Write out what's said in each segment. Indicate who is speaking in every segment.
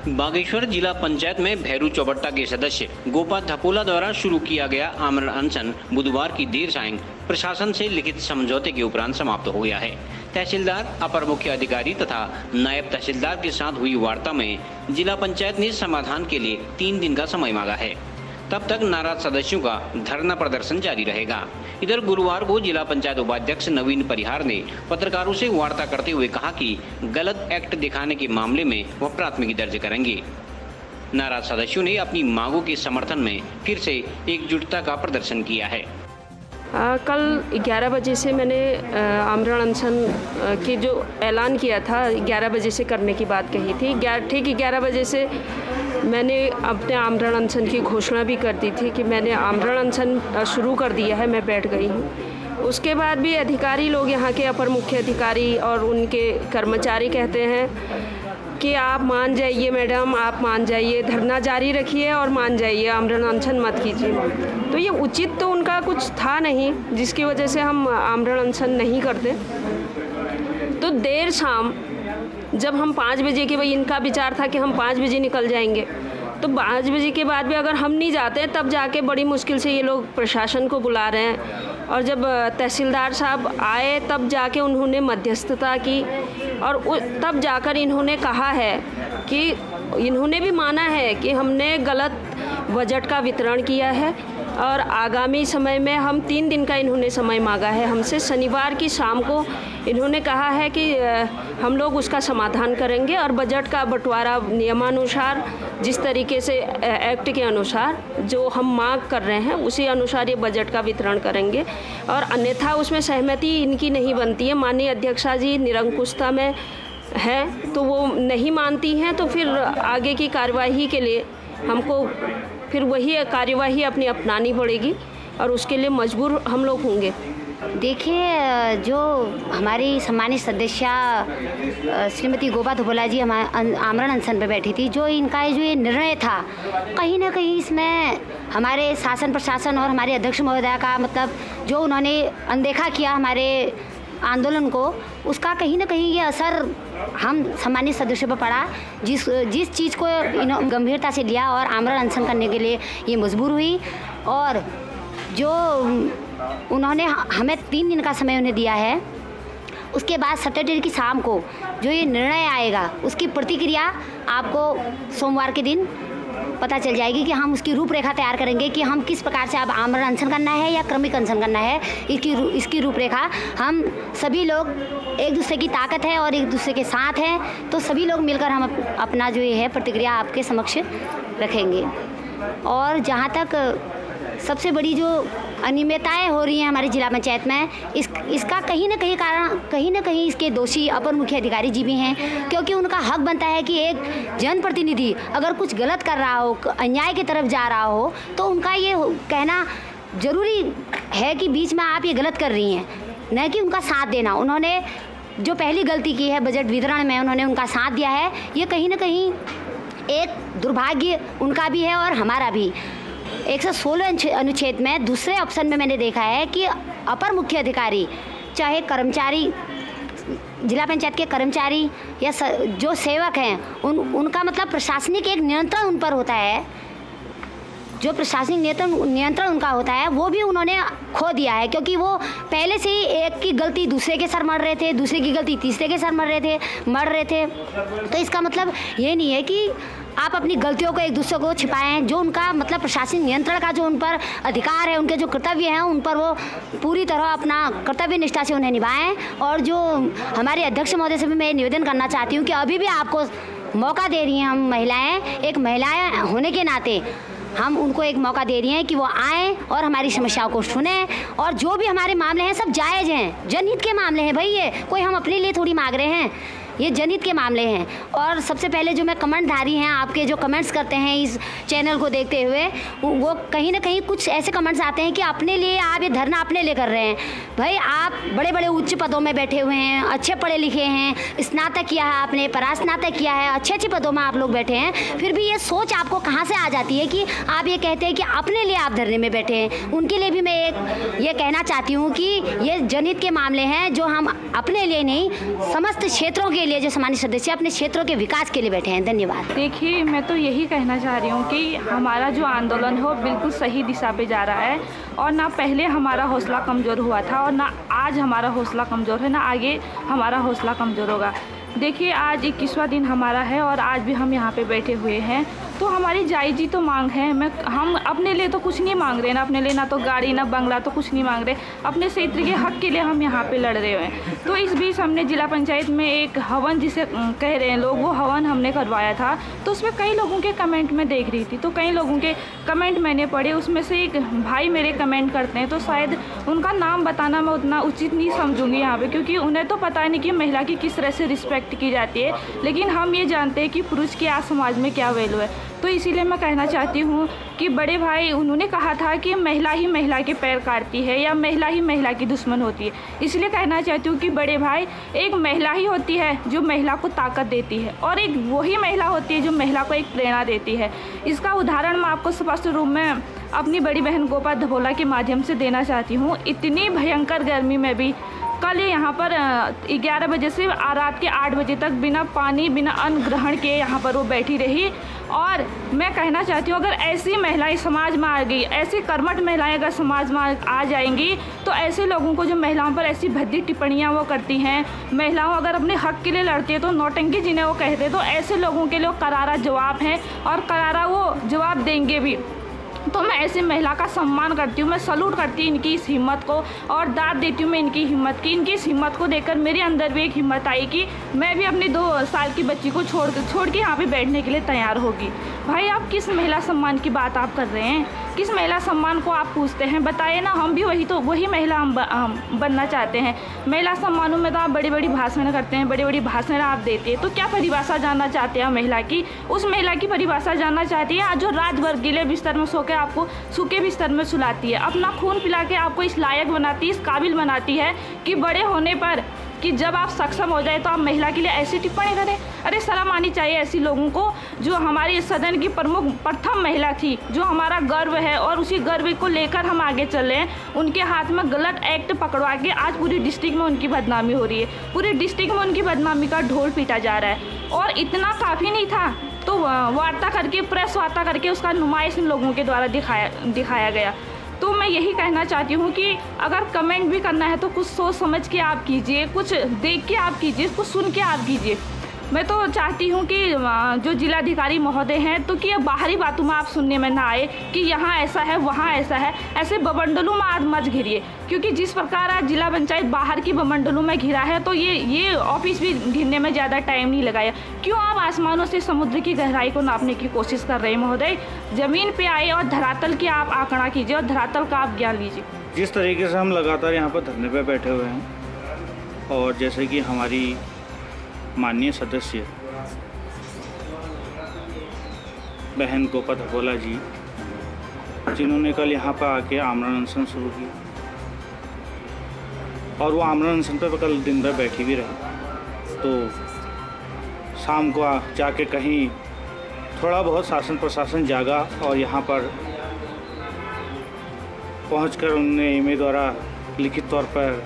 Speaker 1: बागेश्वर जिला पंचायत में भैरू चौबट्टा के सदस्य गोपाल धपोला द्वारा शुरू किया गया आमरण अनशन बुधवार की देर शाम प्रशासन से लिखित समझौते के उपरांत समाप्त हो गया है। तहसीलदार, अपर मुख्य अधिकारी तथा नायब तहसीलदार के साथ हुई वार्ता में जिला पंचायत ने समाधान के लिए 3 दिन का समय मांगा है। तब तक नाराज सदस्यों का धरना प्रदर्शन जारी रहेगा। इधर गुरुवार को जिला पंचायत उपाध्यक्ष नवीन परिहार ने पत्रकारों से वार्ता करते हुए कहा कि गलत एक्ट दिखाने के मामले में वह प्राथमिकी दर्ज करेंगे। नाराज सदस्यों ने अपनी मांगों के समर्थन में फिर से एकजुटता का प्रदर्शन किया है।
Speaker 2: कल 11 बजे से मैंने आमरण अनशन की जो ऐलान किया था 11 बजे से करने की बात कही थी। ठीक 11 बजे से मैंने अपने आमरण अनशन की घोषणा भी कर दी थी कि मैंने आमरण अनशन शुरू कर दिया है, मैं बैठ गई हूँ। उसके बाद भी अधिकारी लोग, यहाँ के अपर मुख्य अधिकारी और उनके कर्मचारी कहते हैं कि आप मान जाइए मैडम, आप मान जाइए, धरना जारी रखिए और मान जाइए, आमरण अनशन मत कीजिए। तो ये उचित तो उनका कुछ था नहीं, जिसकी वजह से हम आमरण अनशन नहीं करते। तो देर शाम जब हम 5 बजे के, भाई इनका विचार था कि हम 5 बजे निकल जाएंगे, तो 5 बजे के बाद भी अगर हम नहीं जाते तब जाके बड़ी मुश्किल से ये लोग प्रशासन को बुला रहे हैं। और जब तहसीलदार साहब आए तब जाके उन्होंने मध्यस्थता की और तब जाकर इन्होंने कहा है कि इन्होंने भी माना है कि हमने गलत बजट का वितरण किया है और आगामी समय में हम 3 दिन का इन्होंने समय मांगा है हमसे। शनिवार की शाम को इन्होंने कहा है कि हम लोग उसका समाधान करेंगे और बजट का बंटवारा नियमानुसार, जिस तरीके से एक्ट के अनुसार जो हम मांग कर रहे हैं उसी अनुसार ये बजट का वितरण करेंगे। और अन्यथा उसमें सहमति इनकी नहीं बनती है। माननीय अध्यक्षा जी निरंकुशता में हैं तो वो नहीं मानती हैं, तो फिर आगे की कार्यवाही के लिए हमको फिर वही कार्यवाही अपनी अपनानी पड़ेगी और उसके लिए मजबूर हम लोग होंगे।
Speaker 3: देखिए, जो हमारी सम्मानित सदस्य श्रीमती गोपाल धपोला जी आमरण अनशन पर बैठी थी, जो इनका जो ये निर्णय था, कहीं ना कहीं इसमें हमारे शासन प्रशासन और हमारे अध्यक्ष महोदय का मतलब जो उन्होंने अनदेखा किया हमारे आंदोलन को, उसका कहीं ना कहीं ये असर हम सम्मानित सदस्यों पर पड़ा। जिस चीज़ को गंभीरता से लिया और आमरण अनशन करने के लिए ये मजबूर हुई। और जो उन्होंने हमें 3 दिन का समय उन्हें दिया है, उसके बाद सैटरडे की शाम को जो ये निर्णय आएगा उसकी प्रतिक्रिया आपको सोमवार के दिन पता चल जाएगी कि हम उसकी रूपरेखा तैयार करेंगे कि हम किस प्रकार से अब आमरण अनशन करना है या क्रमिक अनशन करना है। इसकी रूपरेखा हम सभी लोग, एक दूसरे की ताकत है और एक दूसरे के साथ हैं, तो सभी लोग मिलकर हम अपना जो ये है प्रतिक्रिया आपके समक्ष रखेंगे। और जहाँ तक सबसे बड़ी जो अनियमितताएं हो रही हैं हमारी जिला पंचायत में, इसका कहीं ना कहीं इसके दोषी अपर मुख्य अधिकारी जी भी हैं, क्योंकि उनका हक बनता है कि एक जनप्रतिनिधि अगर कुछ गलत कर रहा हो, अन्याय की तरफ जा रहा हो, तो उनका ये कहना जरूरी है कि बीच में आप ये गलत कर रही हैं, न कि उनका साथ देना। उन्होंने जो पहली गलती की है बजट वितरण में, उन्होंने उनका साथ दिया है। ये कहीं ना कहीं एक दुर्भाग्य उनका भी है और हमारा भी। 116 अनुच्छेद में दूसरे ऑप्शन में मैंने देखा है कि अपर मुख्य अधिकारी, चाहे कर्मचारी, जिला पंचायत के कर्मचारी या जो सेवक हैं, उनका मतलब प्रशासनिक एक नियंत्रण उन पर होता है। जो प्रशासनिक नियंत्रण उनका होता है वो भी उन्होंने खो दिया है, क्योंकि वो पहले से ही एक की गलती दूसरे के सर मर रहे थे, दूसरे की गलती तीसरे के सर मर रहे थे। तो इसका मतलब ये नहीं है कि आप अपनी गलतियों को एक दूसरे को छिपाएं। जो उनका मतलब प्रशासनिक नियंत्रण का जो उन पर अधिकार है, उनके जो कर्तव्य हैं, उन पर वो पूरी तरह अपना कर्तव्य निष्ठा से उन्हें निभाएं। और जो हमारे अध्यक्ष महोदय से भी मैं निवेदन करना चाहती हूँ कि अभी भी आपको मौका दे रही हैं हम महिलाएं, एक महिलाएं होने के नाते हम उनको एक मौका दे रही हैं कि वो आएँ और हमारी समस्याओं को सुनें। और जो भी हमारे मामले हैं सब जायज़ हैं, जनहित के मामले हैं भाई, ये कोई हम अपने लिए थोड़ी मांग रहे हैं, ये जनहित के मामले हैं। और सबसे पहले जो मैं कमेंटधारी हैं, आपके जो कमेंट्स करते हैं इस चैनल को देखते हुए, वो कहीं ना कहीं कुछ ऐसे कमेंट्स आते हैं कि अपने लिए आप ये धरना अपने लिए कर रहे हैं। भाई आप बड़े बड़े उच्च पदों में बैठे हुए हैं, अच्छे पढ़े लिखे हैं, स्नातक किया है आपने, परास्नातक किया है, अच्छे अच्छे पदों में आप लोग बैठे हैं, फिर भी ये सोच आपको कहाँ से आ जाती है कि आप ये कहते हैं कि अपने लिए आप धरने में बैठे हैं। उनके लिए भी मैं एक ये कहना चाहती हूँ कि ये जनहित के मामले हैं, जो हम अपने लिए नहीं समस्त क्षेत्रों के लिए जो सामान्य सदस्य अपने क्षेत्रों के विकास के लिए बैठे हैं। धन्यवाद।
Speaker 4: देखिए, मैं तो यही कहना चाह रही हूँ कि हमारा जो आंदोलन है वो बिल्कुल सही दिशा पे जा रहा है और ना पहले हमारा हौसला कमज़ोर हुआ था और ना आज हमारा हौसला कमज़ोर है, ना आगे हमारा हौसला कमज़ोर होगा। देखिए, आज 21वां दिन हमारा है और आज भी हम यहाँ पे बैठे हुए हैं, तो हमारी जायज़ तो मांग है। हम अपने लिए तो कुछ नहीं मांग रहे ना, अपने लिए ना तो गाड़ी ना बंगला तो कुछ नहीं मांग रहे, अपने क्षेत्र के हक के लिए हम यहाँ पे लड़ रहे हैं। तो इस बीच हमने जिला पंचायत में एक हवन जिसे कह रहे हैं लोग, वो हवन हमने करवाया था। तो उसमें कई लोगों के कमेंट में देख रही थी, तो कई लोगों के कमेंट मैंने पढ़े, उसमें से एक भाई मेरे कमेंट करते हैं, तो शायद उनका नाम बताना मैं उतना उचित नहीं समझूंगी यहाँ पे, क्योंकि उन्हें तो पता नहीं कि महिला की किस तरह से रिस्पेक्ट की जाती है, लेकिन हम ये जानते हैं कि पुरुष की आज समाज में क्या वैल्यू है। तो इसीलिए मैं कहना चाहती हूँ कि बड़े भाई, उन्होंने कहा था कि महिला ही महिला के पैर काटती है या महिला ही महिला की दुश्मन होती है, इसलिए कहना चाहती हूँ कि बड़े भाई, एक महिला ही होती है जो महिला को ताकत देती है और एक वही महिला होती है जो महिला को एक प्रेरणा देती है। इसका उदाहरण मैं आपको स्पष्ट रूप में अपनी बड़ी बहन गोपा धपोला के माध्यम से देना चाहती हूँ। इतनी भयंकर गर्मी में भी कल यहाँ पर 11 बजे से रात के 8 बजे तक बिना पानी बिना अन्न ग्रहण किए यहाँ पर वो बैठी रही। और मैं कहना चाहती हूँ, अगर ऐसी महिलाएं समाज में आ गई, ऐसी कर्मठ महिलाएं अगर समाज में आ जाएंगी, तो ऐसे लोगों को जो महिलाओं पर ऐसी भद्दी टिप्पणियाँ वो करती हैं, महिलाओं अगर अपने हक के लिए लड़ती है तो नौटंकी जिन्हें वो कहते हैं, तो ऐसे लोगों के लिए करारा जवाब है और करारा वो जवाब देंगे भी। तो मैं ऐसी महिला का सम्मान करती हूँ, मैं सलूट करती हूँ इनकी इस हिम्मत को और दाद देती हूँ मैं इनकी हिम्मत की। इनकी इस हिम्मत को देखकर मेरे अंदर भी एक हिम्मत आई कि मैं भी अपनी 2 साल की बच्ची को छोड़ के यहाँ पे बैठने के लिए तैयार होगी। भाई, आप किस महिला सम्मान की बात आप कर रहे हैं? किस महिला सम्मान को आप पूछते हैं? बताइए ना, हम भी वही महिला हम बनना चाहते हैं। महिला सम्मानों में तो आप बड़ी बड़ी भाषण करते हैं, बड़ी बड़ी भाषण आप देते हैं, तो क्या परिभाषा जानना चाहते हैं महिला की? उस महिला की परिभाषा जानना चाहती है जो रात भर गीले बिस्तर में सो के आपको सूखे बिस्तर में सुलाती है, अपना खून पिला के आपको इस लायक बनाती है, इस काबिल बनाती है कि बड़े होने पर कि जब आप सक्षम हो जाए तो आप महिला के लिए ऐसी टिप्पणी करें। अरे शर्म आनी चाहिए ऐसी लोगों को, जो हमारी सदन की प्रथम महिला थी, जो हमारा गर्व है और उसी गर्व को लेकर हम आगे चल रहे हैं। उनके हाथ में गलत एक्ट पकड़वा के आज पूरी डिस्ट्रिक्ट में उनकी बदनामी हो रही है, पूरी डिस्ट्रिक्ट में उनकी बदनामी का ढोल पीटा जा रहा है। और इतना काफ़ी नहीं था तो वार्ता करके, प्रेस वार्ता करके उसका नुमाइश इन लोगों के द्वारा दिखाया गया। तो मैं यही कहना चाहती हूँ कि अगर कमेंट भी करना है तो कुछ सोच समझ के आप कीजिए, कुछ देख के आप कीजिए, कुछ सुन के आप कीजिए। मैं तो चाहती हूँ कि जो जिलाधिकारी महोदय हैं, तो कि बाहरी बातों में आप सुनने में ना आए कि यहाँ ऐसा है वहाँ ऐसा है, ऐसे बमंडलों में आज मत घिरिए, क्योंकि जिस प्रकार आज जिला पंचायत बाहर की बमंडलों में घिरा है, तो ये ऑफिस भी घिरने में ज़्यादा टाइम नहीं लगाया। क्यों आप आसमानों से समुद्र की गहराई को नापने की कोशिश कर रहे हैं महोदय? ज़मीन पर आए और धरातल की आप आंकड़ा कीजिए और धरातल का आप ज्ञान लीजिए।
Speaker 5: जिस तरीके से हम लगातार यहाँ पर धरने पर बैठे हुए हैं और जैसे कि हमारी माननीय सदस्य बहन गोपा धपोला जी, जिन्होंने कल यहाँ पर आके आमरण अनशन शुरू किया और वो आमरण अनशन पर कल दिन भर बैठी भी रही, तो शाम को जाके कहीं थोड़ा बहुत शासन प्रशासन जागा और यहाँ पर पहुंचकर उन्होंने ईमेल द्वारा लिखित तौर पर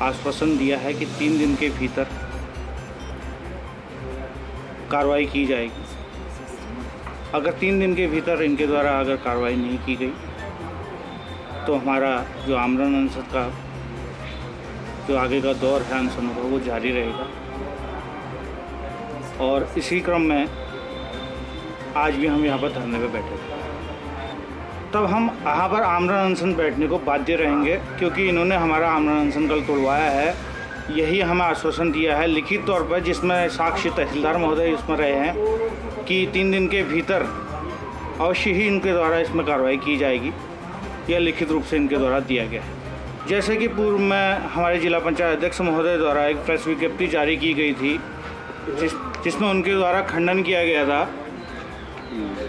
Speaker 5: आश्वासन दिया है कि 3 दिन के भीतर कार्रवाई की जाएगी। अगर 3 दिन के भीतर इनके द्वारा अगर कार्रवाई नहीं की गई तो हमारा जो आमरण अनशन का जो आगे का दौर है अनशन का, वो जारी रहेगा। और इसी क्रम में आज भी हम यहाँ पर धरने पे बैठे थे, तब हम यहाँ पर आमरण अनशन बैठने को बाध्य रहेंगे, क्योंकि इन्होंने हमारा आमरण अनशन कल तोड़वाया है। यही हमें आश्वासन दिया है लिखित तौर पर, जिसमें साक्षी तहसीलदार महोदय इसमें रहे हैं कि 3 दिन के भीतर अवश्य ही इनके द्वारा इसमें कार्रवाई की जाएगी। यह लिखित रूप से इनके द्वारा दिया गया है। जैसे कि पूर्व में हमारे जिला पंचायत अध्यक्ष महोदय द्वारा एक प्रेस विज्ञप्ति जारी की गई थी, जिसमें उनके द्वारा खंडन किया गया था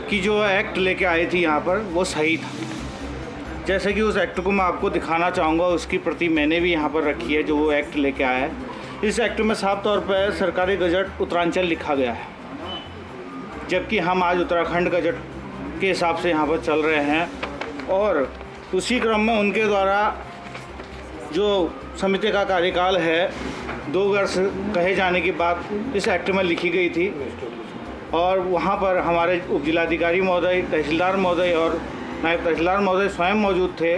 Speaker 5: कि जो एक्ट लेके आए थी यहाँ पर वो सही था। जैसे कि उस एक्ट को मैं आपको दिखाना चाहूँगा, उसकी प्रति मैंने भी यहाँ पर रखी है, जो वो एक्ट लेके आया है। इस एक्ट में साफ तौर पर सरकारी गजट उत्तरांचल लिखा गया है, जबकि हम आज उत्तराखंड गजट के हिसाब से यहाँ पर चल रहे हैं। और उसी क्रम में उनके द्वारा जो समिति का कार्यकाल है 2 वर्ष कहे जाने की बात इस एक्ट में लिखी गई थी और वहाँ पर हमारे उप जिलाधिकारी महोदय, तहसीलदार महोदय और नायब तहसीलदार महोदय स्वयं मौजूद थे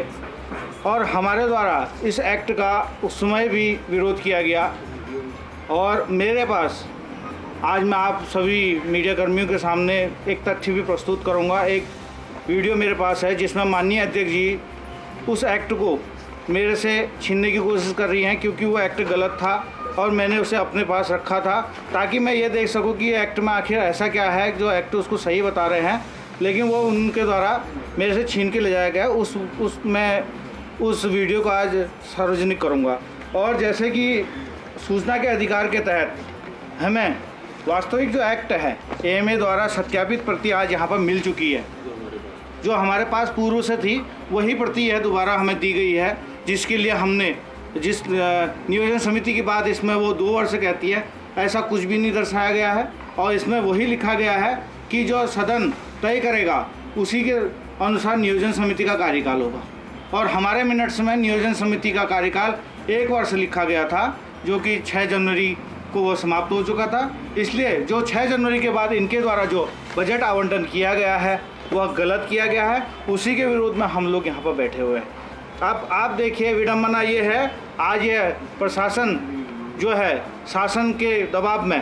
Speaker 5: और हमारे द्वारा इस एक्ट का उस समय भी विरोध किया गया। और मेरे पास आज मैं आप सभी मीडिया कर्मियों के सामने एक तथ्य भी प्रस्तुत करूंगा। एक वीडियो मेरे पास है जिसमें माननीय अध्यक्ष जी उस एक्ट को मेरे से छीनने की कोशिश कर रही हैं, क्योंकि वो एक्ट गलत था और मैंने उसे अपने पास रखा था ताकि मैं ये देख सकूं कि ये एक्ट में आखिर ऐसा क्या है जो एक्ट उसको सही बता रहे हैं, लेकिन वो उनके द्वारा मेरे से छीन के ले जाया गया। मैं उस वीडियो को आज सार्वजनिक करूँगा। और जैसे कि सूचना के अधिकार के तहत हमें वास्तविक जो एक्ट है AMA द्वारा सत्यापित प्रति आज यहाँ पर मिल चुकी है। जो हमारे पास पूर्व से थी वही प्रति है दोबारा हमें दी गई है, जिसके लिए हमने जिस नियोजन समिति की बात इसमें वो 2 वर्ष कहती है, ऐसा कुछ भी नहीं दर्शाया गया है और इसमें वही लिखा गया है कि जो सदन तय करेगा उसी के अनुसार नियोजन समिति का कार्यकाल होगा। और हमारे मिनट्स में नियोजन समिति का कार्यकाल 1 वर्ष लिखा गया था, जो कि 6 जनवरी को वो समाप्त हो चुका था। इसलिए जो 6 जनवरी के बाद इनके द्वारा जो बजट आवंटन किया गया है वह गलत किया गया है, उसी के विरोध में हम लोग यहाँ पर बैठे हुए हैं। अब आप देखिए विडम्बना ये है, आज ये प्रशासन जो है शासन के दबाव में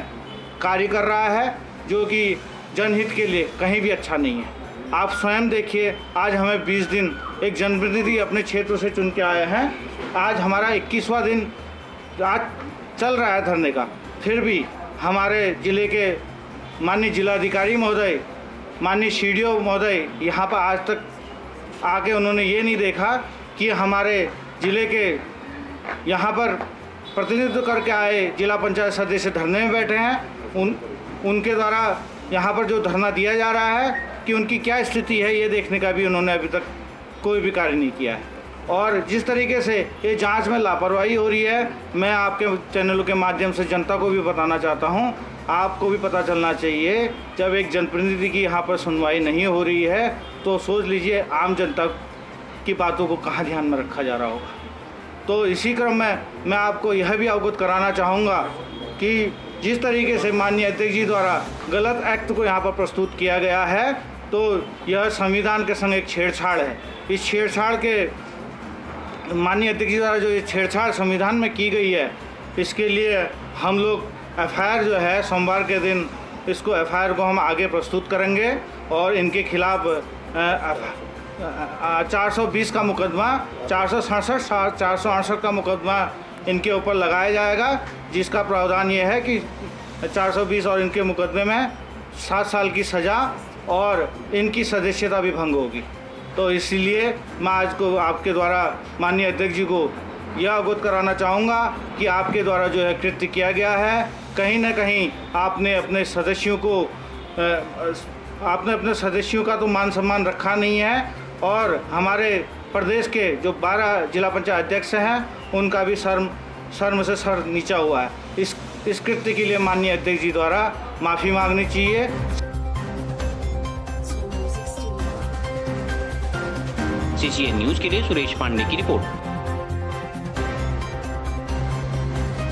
Speaker 5: कार्य कर रहा है, जो कि जनहित के लिए कहीं भी अच्छा नहीं है। आप स्वयं देखिए, आज हमें 20 दिन एक जनप्रतिनिधि अपने क्षेत्र से चुन के आए हैं। आज हमारा 21वां दिन आज चल रहा है धरने का, फिर भी हमारे ज़िले के माननीय जिलाधिकारी महोदय, माननीय CDO महोदय यहाँ पर आज तक आके उन्होंने ये नहीं देखा कि हमारे ज़िले के यहाँ पर प्रतिनिधित्व करके आए जिला पंचायत सदस्य धरने में बैठे हैं। उनके द्वारा यहाँ पर जो धरना दिया जा रहा है कि उनकी क्या स्थिति है, ये देखने का भी उन्होंने अभी तक कोई भी कार्य नहीं किया है। और जिस तरीके से ये जांच में लापरवाही हो रही है, मैं आपके चैनलों के माध्यम से जनता को भी बताना चाहता हूँ, आपको भी पता चलना चाहिए, जब एक जनप्रतिनिधि की यहाँ पर सुनवाई नहीं हो रही है तो सोच लीजिए आम जनता की बातों को कहाँ ध्यान में रखा जा रहा होगा। तो इसी क्रम में मैं आपको यह भी अवगत कराना चाहूँगा कि जिस तरीके से माननीय अध्यक्ष जी द्वारा गलत एक्ट को यहाँ पर प्रस्तुत किया गया है, तो यह संविधान के संग एक छेड़छाड़ है। इस छेड़छाड़ के माननीय अध्यक्ष जी द्वारा जो ये छेड़छाड़ संविधान में की गई है, इसके लिए हम लोग FIR जो है सोमवार के दिन इसको FIR को हम आगे प्रस्तुत करेंगे और इनके खिलाफ 420 का मुकदमा, 467, 468 का मुकदमा इनके ऊपर लगाया जाएगा, जिसका प्रावधान ये है कि 420 और इनके मुकदमे में 7 साल की सज़ा और इनकी सदस्यता भी भंग होगी। तो इसलिए मैं आज को आपके द्वारा माननीय अध्यक्ष जी को यह अवगत कराना चाहूँगा कि आपके द्वारा जो है कृत्य किया गया है, कहीं ना कहीं आपने अपने सदस्यों का तो मान सम्मान रखा नहीं है और हमारे प्रदेश के जो 12 जिला पंचायत अध्यक्ष हैं उनका भी शर्म से सर नीचा हुआ है। इस कृत्य के लिए माननीय अध्यक्ष जी द्वारा माफ़ी मांगनी चाहिए।
Speaker 1: CCN न्यूज़ के लिए सुरेश पांडे की रिपोर्ट।